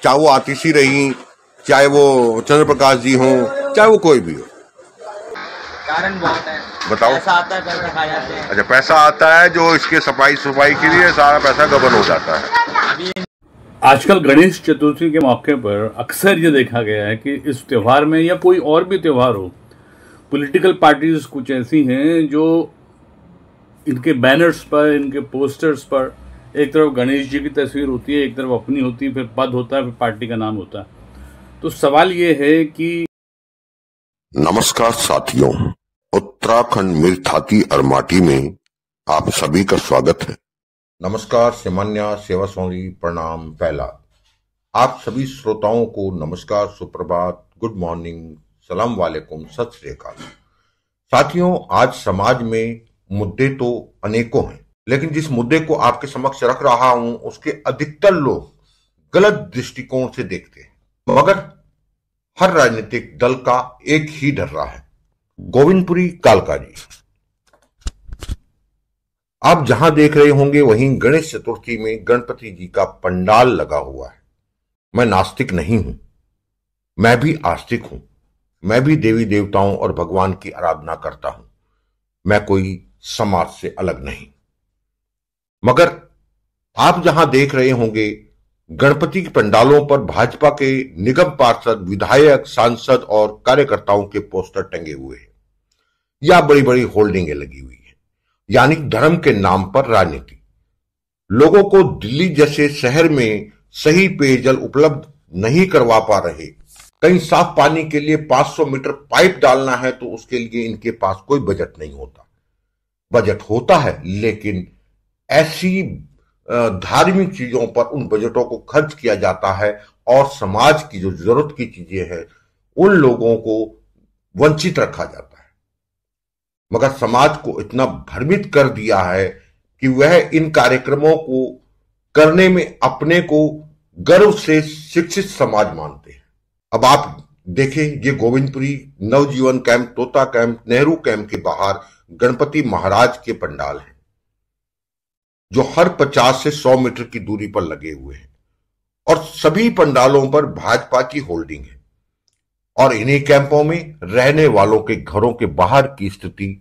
चाहे वो आतिशी रही, चाहे वो चंद्र प्रकाश जी हों, चाहे वो कोई भी हो। कारण बहुत है। बताओ। पैसा आता है, पैसा खा जाते हैं। अच्छा, पैसा आता है जो इसके सफाई के लिए सारा पैसा गबन हो जाता है। आजकल गणेश चतुर्थी के मौके पर अक्सर ये देखा गया है कि इस त्यौहार में या कोई और भी त्यौहार हो, पॉलिटिकल पार्टीज कुछ ऐसी हैं जो इनके बैनर्स पर, इनके पोस्टर्स पर एक तरफ गणेश जी की तस्वीर होती है, एक तरफ अपनी होती है, फिर पद होता है, फिर पार्टी का नाम होता है। तो सवाल ये है कि नमस्कार साथियों, उत्तराखंड मिरथाती अरमाटी में आप सभी का स्वागत है। नमस्कार, सिमन्या, सेवा सौरी, प्रणाम, पहला। आप सभी श्रोताओं को नमस्कार, सुप्रभात, गुड मॉर्निंग, सलाम वालेकुम, सत श्री अकाल। साथियों, आज समाज में मुद्दे तो अनेकों हैं, लेकिन जिस मुद्दे को आपके समक्ष रख रहा हूं उसके अधिकतर लोग गलत दृष्टिकोण से देखते हैं। मगर हर राजनीतिक दल का एक ही डर्रा है, गोविंदपुरी कालका जी। आप जहां देख रहे होंगे वहीं गणेश चतुर्थी में गणपति जी का पंडाल लगा हुआ है। मैं नास्तिक नहीं हूं, मैं भी आस्तिक हूं। मैं भी देवी देवताओं और भगवान की आराधना करता हूं। मैं कोई समाज से अलग नहीं। मगर आप जहां देख रहे होंगे गणपति के पंडालों पर भाजपा के निगम पार्षद, विधायक, सांसद और कार्यकर्ताओं के पोस्टर टंगे हुए हैं या बड़ी बड़ी होल्डिंगें लगी हुई है, यानी धर्म के नाम पर राजनीति। लोगों को दिल्ली जैसे शहर में सही पेयजल उपलब्ध नहीं करवा पा रहे, कहीं साफ पानी के लिए 500 मीटर पाइप डालना है तो उसके लिए इनके पास कोई बजट नहीं होता। बजट होता है लेकिन ऐसी धार्मिक चीजों पर उन बजटों को खर्च किया जाता है और समाज की जो जरूरत की चीजें हैं उन लोगों को वंचित रखा जाता है। मगर समाज को इतना भ्रमित कर दिया है कि वह इन कार्यक्रमों को करने में अपने को गर्व से शिक्षित समाज मानते हैं। अब आप देखें, ये गोविंदपुरी नवजीवन कैंप, तोता कैंप, नेहरू कैंप के बाहर गणपति महाराज के पंडाल हैं जो हर 50 से 100 मीटर की दूरी पर लगे हुए हैं और सभी पंडालों पर भाजपा की होल्डिंग है। और इन्हीं कैंपों में रहने वालों के घरों के बाहर की स्थिति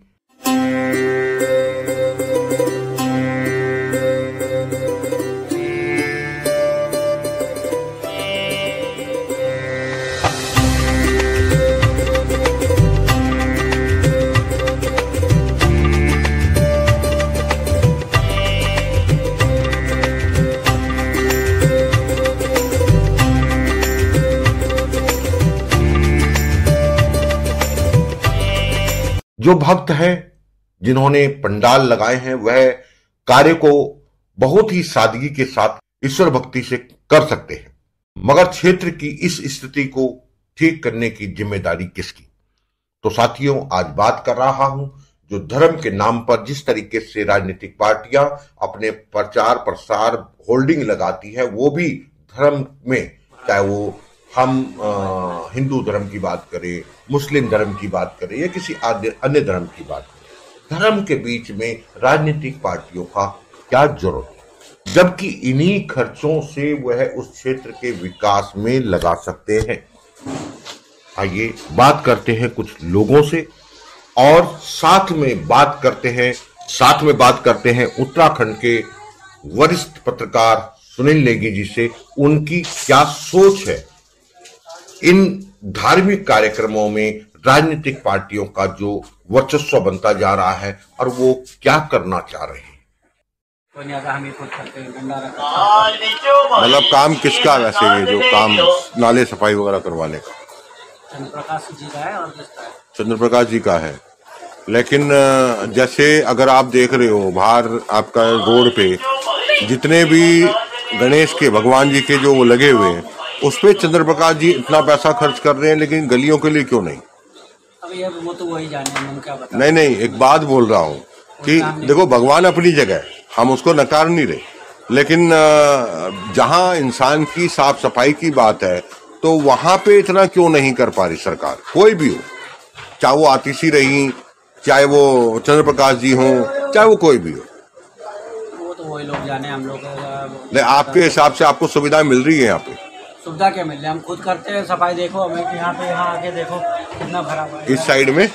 जो भक्त हैं जिन्होंने पंडाल लगाए हैं वह कार्य को बहुत ही सादगी के साथ ईश्वर भक्ति से कर सकते हैं। मगर क्षेत्र की इस स्थिति को ठीक करने की जिम्मेदारी किसकी? तो साथियों, आज बात कर रहा हूं जो धर्म के नाम पर जिस तरीके से राजनीतिक पार्टियां अपने प्रचार प्रसार होल्डिंग लगाती है, वो भी धर्म में, चाहे वो हम हिंदू धर्म की बात करें, मुस्लिम धर्म की बात करें या किसी अन्य धर्म की बात करें, धर्म के बीच में राजनीतिक पार्टियों का क्या जरूरत है, जबकि इन्हीं खर्चों से वह उस क्षेत्र के विकास में लगा सकते हैं। आइए बात करते हैं कुछ लोगों से और साथ में बात करते हैं उत्तराखंड के वरिष्ठ पत्रकार सुनील नेगी जी से। उनकी क्या सोच है इन धार्मिक कार्यक्रमों में राजनीतिक पार्टियों का जो वर्चस्व बनता जा रहा है और वो क्या करना चाह रहे हैं। मतलब काम किसका वैसे, ये जो काम नाले सफाई वगैरह करवाने का चंद्र प्रकाश जी का है और चंद्र प्रकाश जी का है। लेकिन जैसे अगर आप देख रहे हो बाहर आपका रोड पे जितने भी गणेश के, भगवान जी के जो वो लगे हुए हैं उस पे चंद्र प्रकाश जी इतना पैसा खर्च कर रहे हैं, लेकिन गलियों के लिए क्यों नहीं? अब वो तो वही जाने, हम क्या बता। नहीं, एक बात बोल रहा हूँ कि देखो, भगवान अपनी जगह, हम उसको नकार नहीं रहे, लेकिन जहाँ इंसान की साफ सफाई की बात है तो वहां पे इतना क्यों नहीं कर पा रही सरकार? कोई भी हो, चाहे वो आतिशी रही, चाहे वो चंद्र प्रकाश जी हों, चाहे वो कोई भी हो, वो तो वही लोग जाने। हम लोग आपके हिसाब से आपको सुविधाएं मिल रही है यहाँ पे? सुविधा क्या मिल रही है? हम खुद करते हैं सफाई। देखो हमें यहाँ पे, यहाँ आके देखो कितना भरा हुआ है। इस साइड में,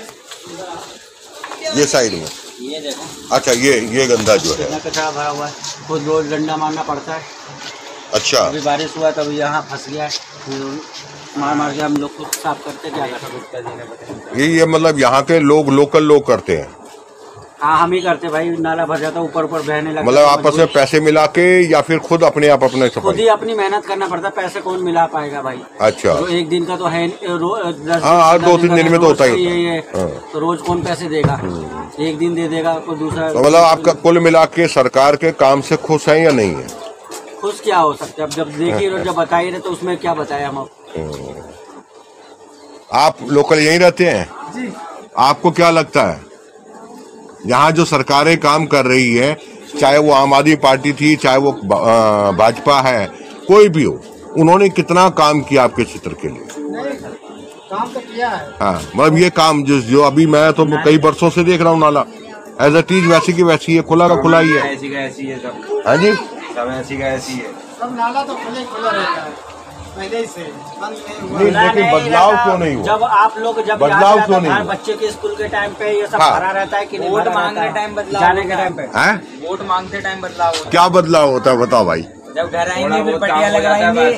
ये साइड में, ये देखो। अच्छा, ये गंदा जो है, कितना कचरा भरा हुआ है। खुद रोज डंडा मारना पड़ता है। अच्छा, अभी बारिश हुआ तभी यहाँ फंस गया है। मार के हम लोग खुद साफ करते, क्या करते? ये मतलब यहाँ के लोग, लोकल लोग करते हैं? हाँ, हम ही करते भाई। नाला भर जाता, ऊपर ऊपर बहने लगता। मतलब आपस में पैसे मिला के या फिर खुद अपने आप अपने खुद ही अपनी मेहनत करना पड़ता है। पैसे कौन मिला पाएगा भाई? अच्छा, तो एक दिन का तो है, हाँ, 2-3 दिन में तो होता ही है। तो रोज कौन पैसे देगा? एक दिन दे देगा कोई दूसरा। तो मतलब आपका कुल मिला के सरकार के काम से खुश है या नहीं है? खुश क्या हो सकते? अब जब देखिए, जब बताइए रहे तो उसमें क्या बताए हम। आप लोकल यहीं रहते हैं जी? आपको क्या लगता है यहाँ जो सरकारें काम कर रही है, चाहे वो आम आदमी पार्टी थी, चाहे वो भाजपा है, कोई भी हो, उन्होंने कितना काम किया आपके क्षेत्र के लिए? काम तो किया है। हाँ, मतलब ये काम जो अभी मैं तो कई वर्षों से देख रहा हूँ, नाला एज ए टीज वैसी की वैसी है, खुला का खुला ही है। ऐसी का ऐसी है सब। हाँ जी, सब ऐसी का ऐसी है। सब नाला तो खुला रहता है पहले से। नहीं, लेकिन बदलाव क्यों नहीं हुआ? जब आप लोग बदलाव क्यों नहीं हुआ? बच्चे के स्कूल के टाइम पे ये सब हाँ। भरा रहता है कि नहीं? वोट मांगने टाइम बदलाव, जाने के टाइम पे वोट मांगते टाइम बदलाव होता है। क्या बदलाव होता है बताओ भाई? जब घर आएंगे फिर पटिया लगवाएंगे।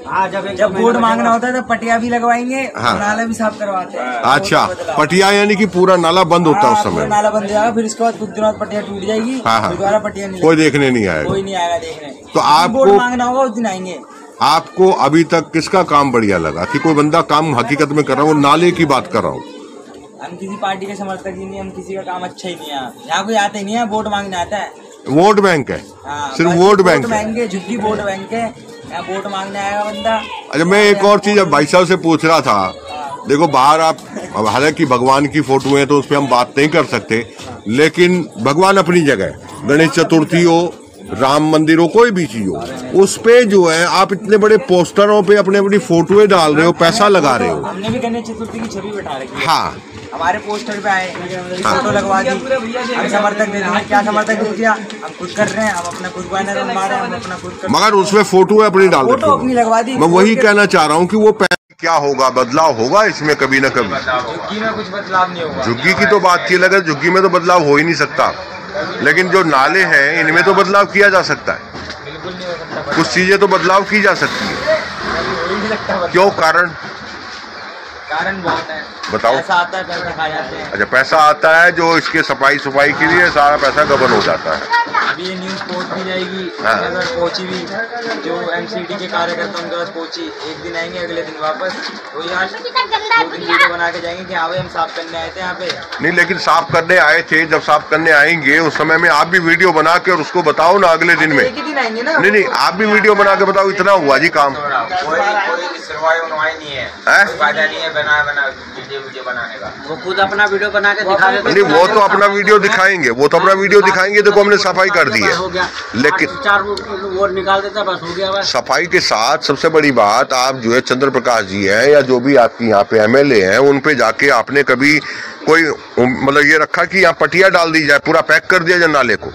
हाँ, जब वोट मांगना होता है तो पटिया भी लगवाएंगे। हाँ। नाला भी साफ करवाते हैं। अच्छा, पटिया यानी कि पूरा नाला बंद होता है उस समय? नाला बंद हो जाएगा, फिर उसके बाद कुछ दिनों बाद पटिया टूट जाएगी। हाँ, हाँ। दोबारा पटिया नहीं कोई देखने नहीं आएगा? कोई नहीं आएगा देखने। तो आपको वोट मांगना होगा उस दिन आएंगे। आपको अभी तक किसका काम बढ़िया लगा कि कोई बंदा काम हकीकत में कर रहा है? वो नाले की बात कर रहा हूँ। हम किसी पार्टी के समर्थक ही नहीं, हम किसी का काम अच्छा ही नहीं है। यहाँ कोई आते नहीं है, वोट मांगने आता है। वोट बैंक है? हाँ, सिर्फ वोट बैंक है, झुग्गी वोट बैंक है। यहाँ वोट मांगने आएगा बंदा। अच्छा, मैं एक और चीज अब भाई साहब से पूछ रहा था। देखो बाहर आप, हालांकि भगवान की फोटो है तो उस पर हम बात नहीं कर सकते, लेकिन भगवान अपनी जगह है। गणेश चतुर्थी हो, राम मंदिर हो, कोई भी चीज हो, उस पे जो है आप इतने बड़े पोस्टरों पे अपने अपनी फोटोएं डाल रहे हो, पैसा लगा रहे हो। हमने भी गणेश चतुर्थी की छवि बैठा रखी है। हाँ, हमारे पोस्टर पे आए, फोटो लगवा दी। हम समर्थक दे रहे हैं, क्या समर्थक दे दिया? हम खुद कर रहे हैं, हम अपना खुद बैनर मारे, हम अपना खुद कर। मगर उसमें फोटो अपनी डाल फोटो अपनी लगवा दी। मैं वही कहना चाह रहा हूँ कि वो क्या होगा, बदलाव होगा इसमें कभी न कभी? झुग्गी में कुछ बदलाव नहीं होगा। झुग्गी की तो बात की लगे, झुग्गी में तो बदलाव हो ही नहीं सकता, लेकिन जो नाले हैं इनमें तो बदलाव किया जा सकता है। बिल्कुल नहीं हो सकता। कुछ चीजें तो बदलाव की जा सकती है। क्यों? कारण बहुत है। बताओ। पैसा आता है, पैसा खा जाते हैं। अच्छा, पैसा आता है जो इसके सफाई सुफाई के लिए सारा पैसा गबन हो जाता है। अभी ये न्यूज़ पहुंच भी जाएगी, हाँ। अगर पहुंची भी, जो एमसीडी के कार्यकर्ता उनके पास पहुंची, एक दिन आएंगे, अगले दिन वापस वही आज 2 दिन वीडियो बना के जाएंगे कि हाँ भाई हम साफ करने आए थे यहाँ पे। नहीं, लेकिन साफ करने आए थे, जब साफ करने आएंगे उस समय में आप भी वीडियो बना के और उसको बताओ ना अगले दिन में। एक ही दिन आएंगे ना। नहीं, आप भी वीडियो बना के बताओ, इतना हुआ जी काम। कोई सुनवाई नहीं है, फायदा नहीं है बना वीडियो बनाने का। वो खुद अपना वीडियो बना के दिखा देते। नहीं, वो तो अपना वीडियो दिखाएंगे, देखो हमने सफाई कर दी है, लेकिन 4 वोट निकाल देता, बस हो गया। बस सफाई के साथ सबसे बड़ी बात, आप जो है चंद्र प्रकाश जी हैं या जो भी आपकी यहाँ पे एमएलए हैं, उन पे जाके आपने कभी कोई मतलब ये रखा कि यहाँ पटिया डाल दी जाए, पूरा पैक कर दिया जाए नाले को?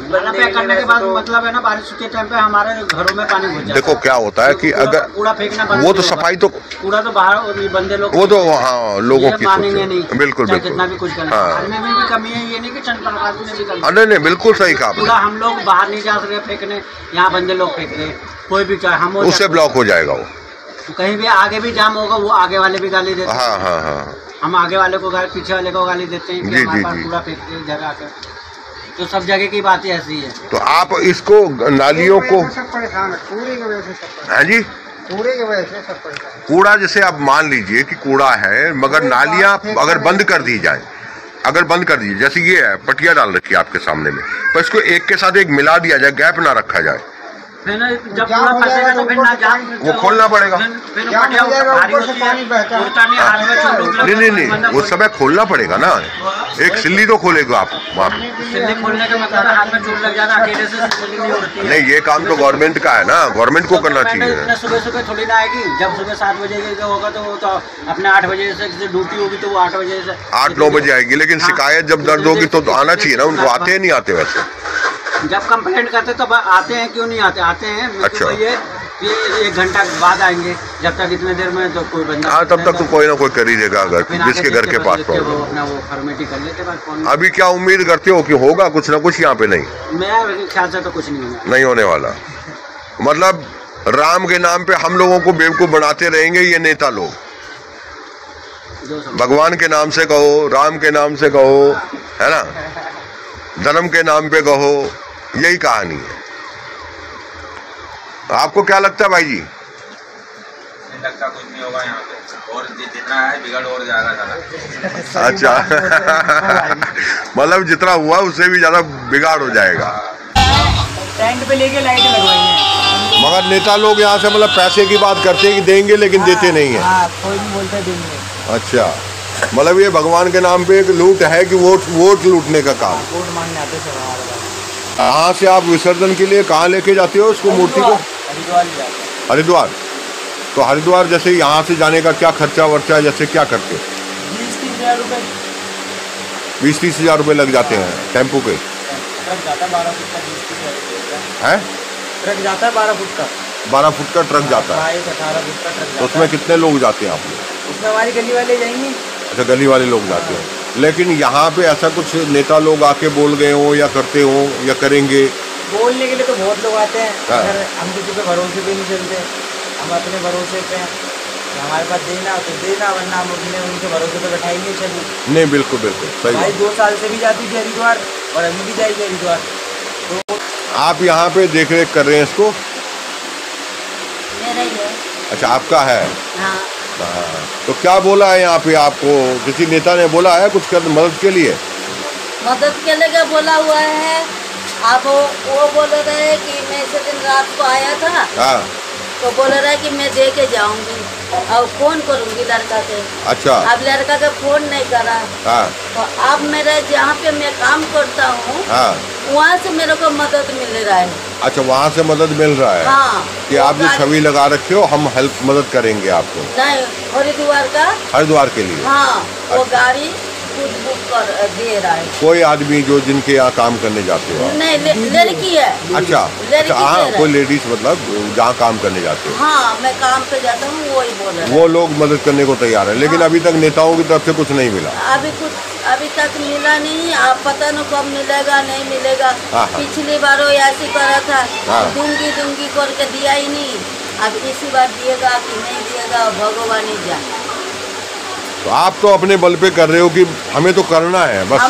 नाला पैक करने के बाद मतलब है ना, बारिश के टाइम पे हमारे घरों में पानी घुस जाता है। देखो क्या होता है कि अगर कूड़ा फेंकना बंद, वो तो सफाई तो कूड़ा तो बाहर बंदे लोग, वो तो हाँ लोगों की मानेंगे नहीं। बिल्कुल चाहे कितना भी कुछ करना, हाँ। में भी कमी है। ये नहीं कि चंद प्रकाश में भी कमी। नहीं, बिल्कुल सही कहा कूड़ा हम लोग बाहर नहीं जा सकते फेंकने, यहाँ बंदे लोग फेंक रहे। कोई भी चाहे हम, उससे ब्लॉक हो जाएगा वो, कहीं भी आगे भी जाम होगा, वो आगे वाले भी गाली देते हैं। हाँ। हम आगे वाले को गाली, पीछे वाले को गाली देते हैं कि जी, हमारे जी, पास जी। कूड़ा फेंकते हैं इधर आकर। तो सब जगह की बातें ऐसी है। तो आप इसको नालियों को, सब परेशान है, कूड़े की वजह से सब हाँ जी, कूड़े की वजह से सब परेशान। कूड़ा जैसे आप मान लीजिए कि कूड़ा है, मगर नालियां अगर बंद कर दी जाए, जैसे ये है पटिया डाल रखी है आपके सामने में, पर इसको एक के साथ एक मिला दिया जाए, गैप ना रखा जाए, फिर ना जब पूरा फंसेगा तो फिर ना जाम, वो खोलना पड़ेगा। फिर पटिया भारी होती है, उड़ता नहीं, हाथ में चोट लग नहीं, उस समय खोलना पड़ेगा ना, एक सिल्ली तो खोलेगा आप वहाँ पे। सिल्ली खोलने का मतलब है हाथ में चोट लग जाना, अकेले से सिल्ली नहीं उड़ती है। नहीं, ये काम तो गवर्नमेंट का है ना, गवर्नमेंट को करना चाहिए। सुबह थोड़ी ना आएगी, जब सुबह 7 बजे का होगा तो वो तो अपने 8 बजे से ड्यूटी होगी तो वो 8 बजे से 8-9 बजे आएगी, लेकिन शिकायत जब दर्ज होगी तो आना चाहिए ना उनको। आते नहीं आते वैसे? जब कंप्लेंट करते तो आते हैं, क्यों नहीं आते? आते हैं। अच्छा। ये ये 1 घंटा बाद आएंगे, जब तक इतने देर में तो कोई बंदा। हाँ, तब तक तो कोई ना कोई कर ही देगा, अगर जिसके घर के पास वो अपना वो फॉर्मेलिटी कर लेते हैं फोन। अभी क्या उम्मीद करते हो कि होगा कुछ ना कुछ यहाँ पे? नहीं, मेरे ख्याल से तो कुछ नहीं होगा, नहीं होने वाला। मतलब राम के नाम पे हम लोगों को बेवकूफ बनाते रहेंगे ये नेता लोग। भगवान के नाम से कहो, राम के नाम से कहो, है ना, धर्म के नाम पे कहो, यही कहानी है। आपको क्या लगता है भाई जी? नहीं लगता कुछ नहीं होगा यहाँ पे, और जितना है बिगड़ और जाएगा ज़्यादा। अच्छा मतलब जितना हुआ उससे भी ज्यादा बिगाड़ हो जाएगा। टेंट पे लेके लाइट लगवाई है, मगर नेता लोग यहाँ से मतलब पैसे की बात करते हैं कि देंगे, लेकिन देते नहीं है। कोई नहीं बोलते देंगे। अच्छा, मतलब ये भगवान के नाम पे एक लूट है कि वोट लूटने का काम। वोट मांगने आते हैं सर। कहाँ से आप विसर्जन के लिए कहाँ लेके जाते हो उसको, मूर्ति को? हरिद्वार ले जाते हैं। हरिद्वार। तो हरिद्वार जैसे यहाँ से जाने का क्या खर्चा वर्चा, जैसे क्या करते? 20-30 हज़ार रुपये। 20-30 हज़ार रुपये लग जाते हैं टेम्पो के? ट्रक जाता है 12 फुट का, 20-30 हज़ार है। ट्रक जाता है 12 फुट का। 12 फुट का ट्रक जाता है? 18 फुट का ट्रक। तो उसमें कितने लोग जाते हैं आप लोग? उसमें हमारी गली वाले जाएंगे। अच्छा, गली वाले लोग जाते हैं। लेकिन यहाँ पे ऐसा कुछ नेता लोग आके बोल गए हो या करते हो या करेंगे? बोलने के लिए तो बहुत लोग आते हैं, हाँ। अगर हम किसी पे भरोसे पे नहीं चलते, हम अपने भरोसे पे हैं, हमारे पास देना तो देना, वरना हम अपने उनके भरोसे पे बैठाएंगे। चलिए नहीं, बिल्कुल बिल्कुल सही भाई, बात। 2 साल से भी जाती थी हरिद्वार और अभी भी जाएगी हरिद्वार। तो आप यहाँ पे देख रेख कर रहे हैं इसको? मेरा ही है। अच्छा, आपका है। हाँ। हाँ, तो क्या बोला है यहाँ पे आपको? किसी नेता ने बोला है कुछ कर मदद के लिए? मदद के लिए बोला हुआ है। अब वो बोल रहे हैं कि मैं इस दिन रात को आया था, हाँ। तो बोल रहा है कि मैं दे के जाऊंगी और फोन करूंगी लड़का के। अच्छा। अब लड़का के फोन नहीं करा। हाँ। तो अब मेरा जहाँ पे मैं काम करता हूँ, हाँ। वहाँ से मेरे को मदद मिल रहा है। अच्छा, वहाँ से मदद मिल रहा है? हाँ। कि आप जो छवि लगा रखे हो, हम हेल्प मदद करेंगे आपको? नहीं, हरिद्वार का। हरिद्वार के लिए? हाँ, वो गाड़ी खुद बुक कर दे रहा है। कोई आदमी जो जिनके यहाँ काम करने जाते हो? नहीं, लड़की है। अच्छा, लड़की हाँ, कोई लेडीज मतलब जहाँ काम करने जाते हो? हाँ, मैं काम पे जाता हूँ, वही बोल रहा है। वो लोग मदद करने को तैयार है, लेकिन अभी तक नेताओं की तरफ से कुछ नहीं मिला? अभी तक मिला नहीं। आप पता नहीं कब मिलेगा, नहीं मिलेगा। हाँ। पिछली बार वो ऐसी करा था, हाँ। दूंगी करके दिया ही नहीं। अब इसी बार दिएगा कि नहीं दिएगा, भगवान ही जाने। तो आप तो अपने बल पे कर रहे हो कि हमें तो करना है बस।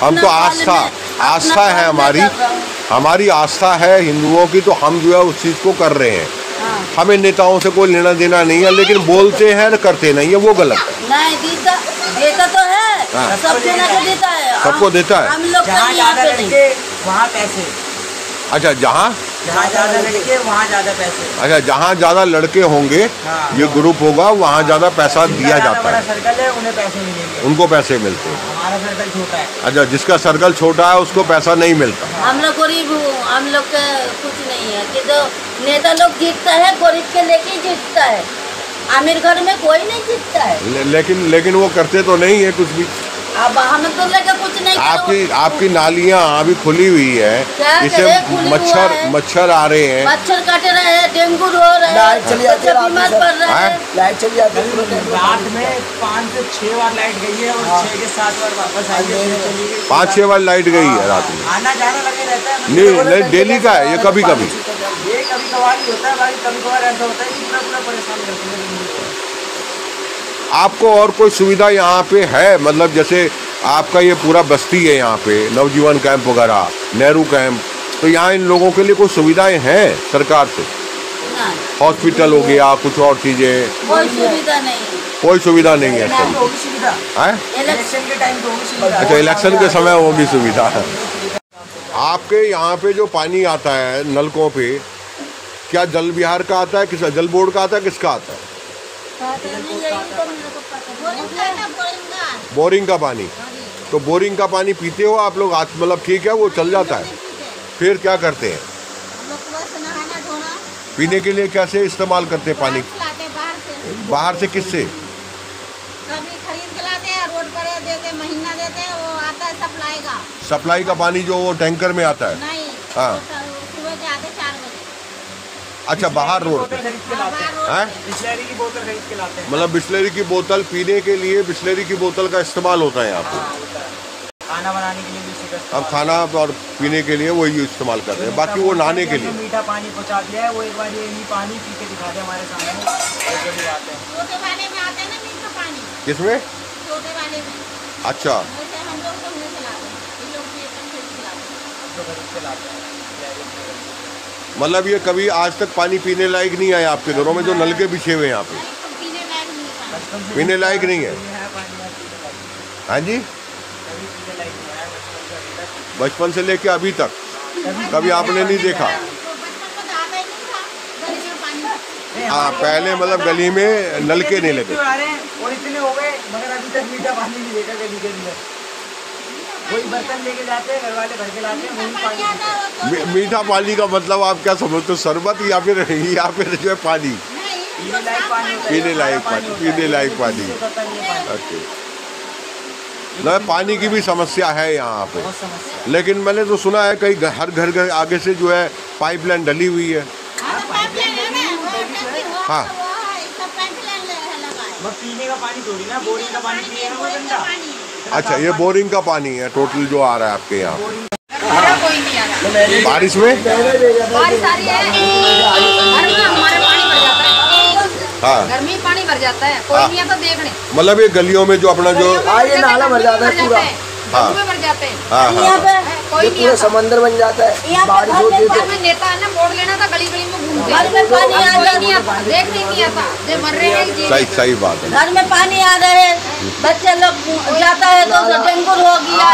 हम तो आस्था है हमारी आस्था है हिंदुओं की, तो हम जो है उस चीज को कर रहे हैं। हाँ। हमें नेताओं से कोई लेना देना नहीं है, लेकिन बोलते हैं करते नहीं है, वो गलत है। नहीं, देता तो है। हाँ। सब देना तो देता है, सबको देता है। हम लोग जहाँ ज्यादा लड़के वहाँ पैसे। अच्छा, जहाँ ज्यादा लड़के वहाँ ज्यादा पैसे। अच्छा, जहाँ ज्यादा लड़के होंगे, हाँ। ये ग्रुप होगा, वहाँ ज्यादा पैसा दिया जाता बड़ा है, सर्कल है, उन्हें पैसे मिलेंगे, उनको पैसे मिलते हैं। हमारा सर्कल छोटा है। अच्छा, जिसका सर्कल छोटा है उसको पैसा नहीं मिलता। हम लोग गरीब हूँ, हम लोग का कुछ नहीं है। कि जो नेता लोग जीतता है, गरीब के लेके ही जीतता है। अमीर घर में कोई नहीं जीतता है। लेकिन वो करते तो नहीं है कुछ भी। अब हम तो लेके कुछ नहीं। आपकी नालियाँ अभी खुली हुई है, इससे मच्छर आ रहे हैं, मच्छर काट रहे हैं, डेंगू हो रहा है, बच्चे बीमार पड़ रहे हैं। लाइट चली जाती है रात में 5 से 6 बार लाइट गई है और 6 से 7 बार वापस आई है। 5-6 बार लाइट गई है रात में? आना जाना लगे रहता है। नहीं, डेली का है ये? कभी कभी ये कभी-कभार ही होता है भाई, कभी-कभार ऐसा होता है कि पूरा परेशान करते हैं। आपको और कोई सुविधा यहाँ पे है? मतलब जैसे आपका ये पूरा बस्ती है, यहाँ पे नवजीवन कैंप वगैरह, नेहरू कैंप, तो यहाँ इन लोगों के लिए कोई सुविधाएं हैं सरकार से? हॉस्पिटल हो गया, कुछ और चीजें? कोई सुविधा नहीं। कोई सुविधा नहीं है सर? इलेक्शन के टाइम तो होगी सुविधा। अच्छा, इलेक्शन के समय होगी सुविधा। आपके यहाँ पे जो पानी आता है नलकों पे, क्या जल विहार का आता है, किस जल बोर्ड का आता है, किसका आता है? बोरिंग का पानी। तो बोरिंग का पानी पीते हो आप लोग? मतलब ठीक है, वो चल जाता है, फिर क्या करते हैं? पीने के लिए कैसे इस्तेमाल करते हैं पानी? बाहर से किससे? कभी खरीद के लाते हैं, रोड पर देते, महीना देते हैं, वो आता है सप्लाई का। सप्लाई का पानी जो वो टैंकर में आता है? नहीं। हाँ। सुबह के आते 4 बजे। अच्छा, बाहर रोड पे खरीद के लाते हैं, बिस्लेरी की बोतल खरीद के लाते हैं। मतलब बिस्लेरी की बोतल पीने के लिए बिस्लेरी की बोतल का इस्तेमाल होता है यहाँ पे। खाना बनाने के लिए भी इसी का अब खाना और पीने के लिए वही इस्तेमाल कर रहे हैं, बाकी वो नहाने के लिए। मीठा पानी पहुँचा दिया है, वो एक बार यही पानी पी के दिखा दे हमारे सामने, बहुत बड़ी बात है। छोटे वाले में आते हैं ना मीठा पानी, किसमें? छोटे वाले में। अच्छा, वैसे हम लोग तो नहीं खिलाते, ये लोग भी एकदम खरीद के लाते हैं। जो खरीद के लाते हैं। मतलब ये कभी आज तक पानी पीने लायक नहीं आया आपके घरों में, जो नल के बिछे हुए हैं यहाँ पे? पीने लायक नहीं है पानी। पीने लायक नहीं है। हाँ जी, बचपन से लेके अभी तक कभी आपने नहीं देखा? हाँ, पहले मतलब गली में नलके नहीं लगे और इतने हो गए, मगर अभी तक मीठा पानी नहीं देखा गली के अंदर। वही बर्तन लेके जाते हैं, घर वाले भर के लाते हैं, वही पानी। मीठा पानी का मतलब आप क्या समझते हो? शरबत या फिर जो है पानी? पीने लायक पानी होता है, पीने लायक पानी, पीने लायक पानी। ओके, मतलब पानी की भी समस्या है यहाँ पे। लेकिन मैंने तो सुना है कई हर घर आगे से जो है पाइपलाइन डली हुई है। हाँ, पीने का पानी थोड़ी ना, बोरिंग का पानी पिएगा वो गंदा। अच्छा, ये बोरिंग का पानी है टोटल जो आ रहा है आपके यहाँ? कोई नहीं आ रहा। बारिश में बारिश आ रही है, घर में हमारे पानी भर जाता है। हाँ, घर में ही पानी भर जाता है, कोई नहीं आता देखने। मतलब ये गलियों में जो अपना जो ये नाला भर जाता है पूरा। हाँ, भर जाते हैं। हाँ, यहाँ पे कोई नहीं पूरा समंदर बन जाता है। यहाँ पे बारिश होती है आता। में नेता है ना, वोट लेना था, गली गली में घूमते घर में पानी आ कोई रहा नहीं आता, देखने नहीं आता, जो मर रहे हैं। सही बात है। घर में पानी आ रहे हैं, बच्चे लोग जाता है तो डेंगू हो गया,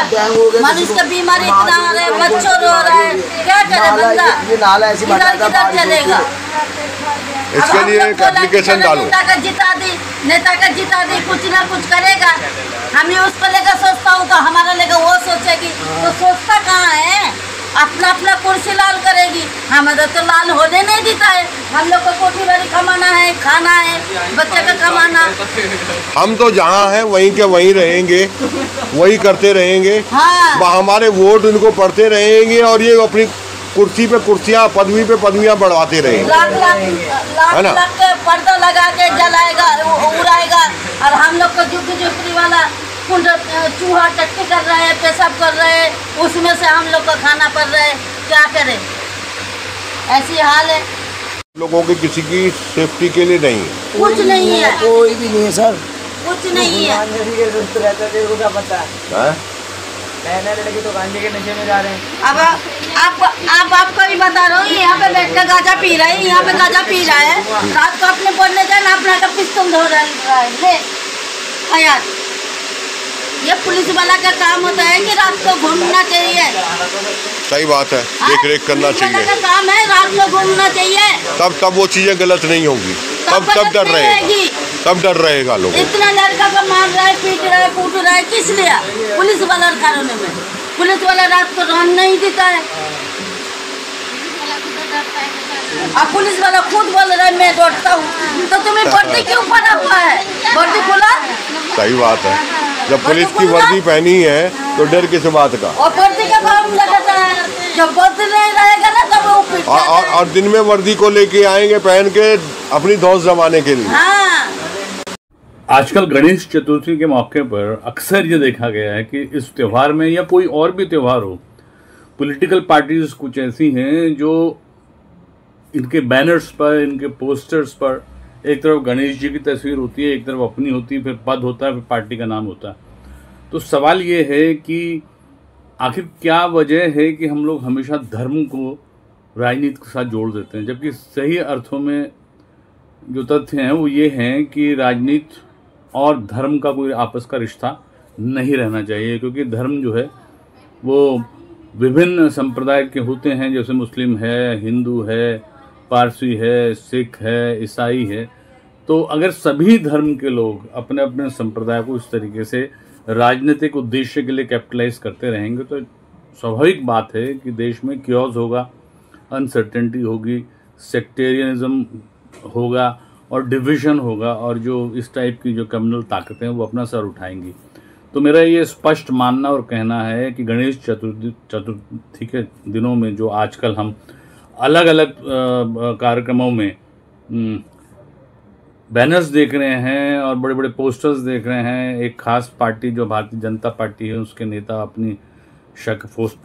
मनुष्य का बीमारी इतना आ रहा है, बच्चों रो रहा है, क्या करे बंदा? ये नाला ऐसी भर किधर जाता है, किधर चलेगा? इसके लिए एक एप्लीकेशन डालो। नेता का जिता दी कुछ ना कुछ करेगा। हमें उसको लेकर सोचता हूँ तो हमारा लेकर वो सोचेगी, तो सोचता कहाँ है? अपना अपना कुर्सी लाल करेगी, हमारा तो लाल होने नहीं देता है। हम लोग को कोठी बारी कमाना है, खाना है, बच्चे का कमाना। हम तो जहाँ हैं वहीं के वहीं रहेंगे, वही करते रहेंगे। हाँ, हमारे वोट उनको पड़ते रहेंगे और ये अपनी कुर्सी पे कुर्सियाँ, पदवी पे पदवियाँ बढ़वाते रहेंगे। लाख के पर्दा लगा के जलाएगा, उड़ाएगा, और हम लोग को झुपड़ी वाला चूहा टट्टी कर रहे हैं, पेशाब कर रहे हैं, उसमें से हम लोग को खाना पड़ रहा है। क्या करें? ऐसी हाल है। लोगों की किसी की सेफ्टी के लिए नहीं है, कुछ नहीं है, कोई भी नहीं है सर, कुछ नहीं है। रहता है, क्या पता है? नए लड़के तो गांजे के नशे में जा रहे हैं। अब आपको भी बता रहा हूँ, यहाँ पे बैठ कर गांजा पी रहा है, यहाँ पे गांजा पी रहा है, रात को अपने पढ़ने जाना, अपना का पिस्तौल धो रहा है। ले यार, ये पुलिस वाला का काम होता है कि रात को घूमना चाहिए। सही बात है, देख रेख करना पुलिस वाला चाहिए। का काम है, रात को घूमना चाहिए। तब वो चीजें गलत नहीं होंगी, तब डर रहेगा, तब डर रहेगा लोग। इतना लड़का को मार रहा है, पीट रहा है, कूट रहा है, किस लिए? पुलिस वाला कारण में। पुलिस वाला रात को रहने नहीं देता है। अब पुलिस वाला खुद बोल रहा है मैं डरता हूँ, तो तुम्हें वर्दी क्यों पहना हुआ है? वर्दी खोला। सही बात है, जब पुलिस की वर्दी पहनी है तो डर किस बात का? और वर्दी का काम लगाता है, जब वर्दी नहीं रहेगा ना तब वो पीटता है। और दिन में वर्दी को लेके आएंगे पहन के अपनी धौंस जमाने के लिए। हाँ। आजकल गणेश चतुर्थी के मौके पर अक्सर ये देखा गया है कि इस त्यौहार में या कोई और भी त्यौहार हो, पॉलिटिकल पार्टीज कुछ ऐसी हैं जो इनके बैनर्स पर, इनके पोस्टर्स पर एक तरफ गणेश जी की तस्वीर होती है, एक तरफ अपनी होती है, फिर पद होता है, फिर पार्टी का नाम होता है। तो सवाल ये है कि आखिर क्या वजह है कि हम लोग हमेशा धर्म को राजनीति के साथ जोड़ देते हैं, जबकि सही अर्थों में जो तथ्य हैं वो ये हैं कि राजनीति और धर्म का कोई आपस का रिश्ता नहीं रहना चाहिए, क्योंकि धर्म जो है वो विभिन्न संप्रदाय के होते हैं, जैसे मुस्लिम है, हिंदू है, पारसी है, सिख है, ईसाई है। तो अगर सभी धर्म के लोग अपने अपने संप्रदाय को इस तरीके से राजनीतिक उद्देश्य के लिए कैपिटलाइज करते रहेंगे तो स्वाभाविक बात है कि देश में क्योस होगा, अनसर्टेनिटी होगी, सेक्टेरियनिज्म होगा और डिविजन होगा, और जो इस टाइप की जो कम्युनल ताकतें हैं वो अपना सर उठाएंगी। तो मेरा ये स्पष्ट मानना और कहना है कि गणेश चतुर्थी के दिनों में जो आजकल हम अलग अलग कार्यक्रमों में बैनर्स देख रहे हैं और बड़े बड़े पोस्टर्स देख रहे हैं। एक खास पार्टी जो भारतीय जनता पार्टी है उसके नेता अपनी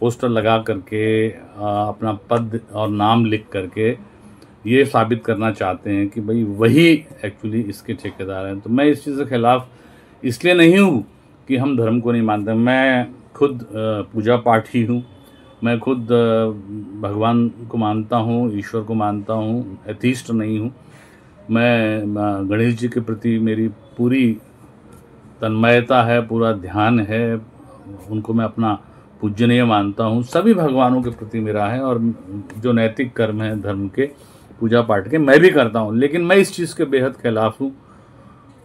पोस्टर लगा करके अपना पद और नाम लिख करके ये साबित करना चाहते हैं कि भाई वही एक्चुअली इसके ठेकेदार हैं। तो मैं इस चीज़ के खिलाफ इसलिए नहीं हूँ कि हम धर्म को नहीं मानते। मैं खुद पूजा पाठी हूँ, मैं खुद भगवान को मानता हूँ, ईश्वर को मानता हूँ, एथीस्ट नहीं हूँ। मैं गणेश जी के प्रति मेरी पूरी तन्मयता है, पूरा ध्यान है, उनको मैं अपना पूजनीय मानता हूँ। सभी भगवानों के प्रति मेरा है और जो नैतिक कर्म है धर्म के, पूजा पाठ के, मैं भी करता हूँ। लेकिन मैं इस चीज़ के बेहद खिलाफ हूँ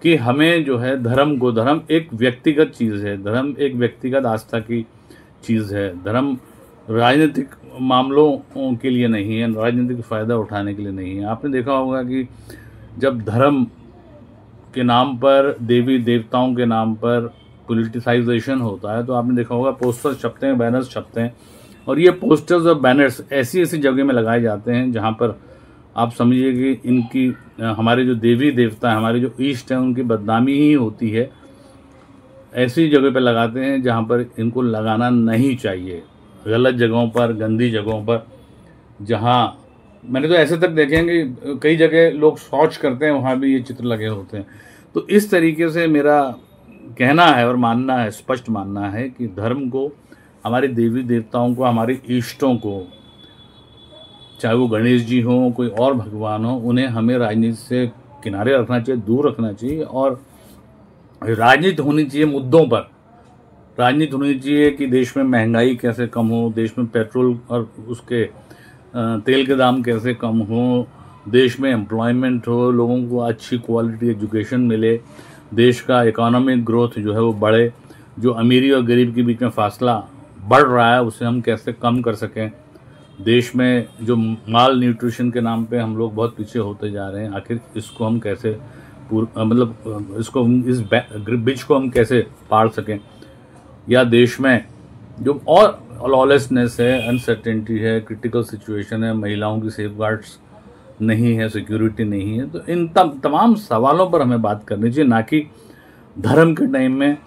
कि हमें जो है धर्म एक व्यक्तिगत चीज़ है, धर्म एक व्यक्तिगत आस्था की चीज़ है। धर्म राजनीतिक मामलों के लिए नहीं है, राजनीतिक फ़ायदा उठाने के लिए नहीं है। आपने देखा होगा कि जब धर्म के नाम पर, देवी देवताओं के नाम पर पॉलिटिसाइजेशन होता है तो आपने देखा होगा पोस्टर्स छपते हैं, बैनर्स छपते हैं, और ये पोस्टर्स और बैनर्स ऐसी ऐसी जगह में लगाए जाते हैं जहाँ पर आप समझिए कि इनकी हमारे जो देवी देवता हैं, हमारे जो ईष्ट हैं, उनकी बदनामी ही होती है। ऐसी जगह पे लगाते हैं जहाँ पर इनको लगाना नहीं चाहिए, गलत जगहों पर, गंदी जगहों पर, जहाँ मैंने तो ऐसे तक देखे हैं कि कई जगह लोग शौच करते हैं, वहाँ भी ये चित्र लगे होते हैं। तो इस तरीके से मेरा कहना है और मानना है, स्पष्ट मानना है कि धर्म को, हमारे देवी देवताओं को, हमारे इष्टों को, चाहे वो गणेश जी हों, कोई और भगवान हो, उन्हें हमें राजनीति से किनारे रखना चाहिए, दूर रखना चाहिए। और राजनीति होनी चाहिए मुद्दों पर, राजनीति होनी चाहिए कि देश में महंगाई कैसे कम हो, देश में पेट्रोल और उसके तेल के दाम कैसे कम हो, देश में एम्प्लॉयमेंट हो, लोगों को अच्छी क्वालिटी एजुकेशन मिले, देश का इकोनॉमिक ग्रोथ जो है वो बढ़े, जो अमीरी और गरीब के बीच में फासला बढ़ रहा है उसे हम कैसे कम कर सकें, देश में जो माल न्यूट्रिशन के नाम पे हम लोग बहुत पीछे होते जा रहे हैं, आखिर इसको हम कैसे इसको, इस ब्रिज को हम कैसे पार सकें, या देश में जो और लॉलेसनेस है, अनसर्टेनिटी है, क्रिटिकल सिचुएशन है, महिलाओं की सेफगार्ड्स नहीं है, सिक्योरिटी नहीं है। तो इन तमाम सवालों पर हमें बात करनी चाहिए, ना कि धर्म के टाइम में,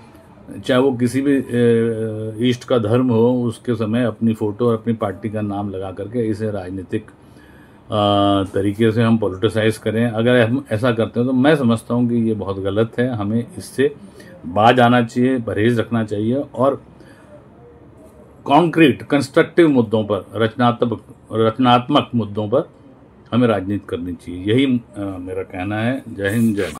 चाहे वो किसी भी ईष्ट का धर्म हो, उसके समय अपनी फ़ोटो और अपनी पार्टी का नाम लगा करके इसे राजनीतिक तरीके से हम पॉलिटिसाइज करें। अगर हम ऐसा करते हैं तो मैं समझता हूँ कि ये बहुत गलत है। हमें इससे बाज आना चाहिए, परहेज़ रखना चाहिए और कॉन्क्रीट कंस्ट्रक्टिव मुद्दों पर, रचनात्मक मुद्दों पर हमें राजनीति करनी चाहिए। यही मेरा कहना है। जय हिंद, जय भारत।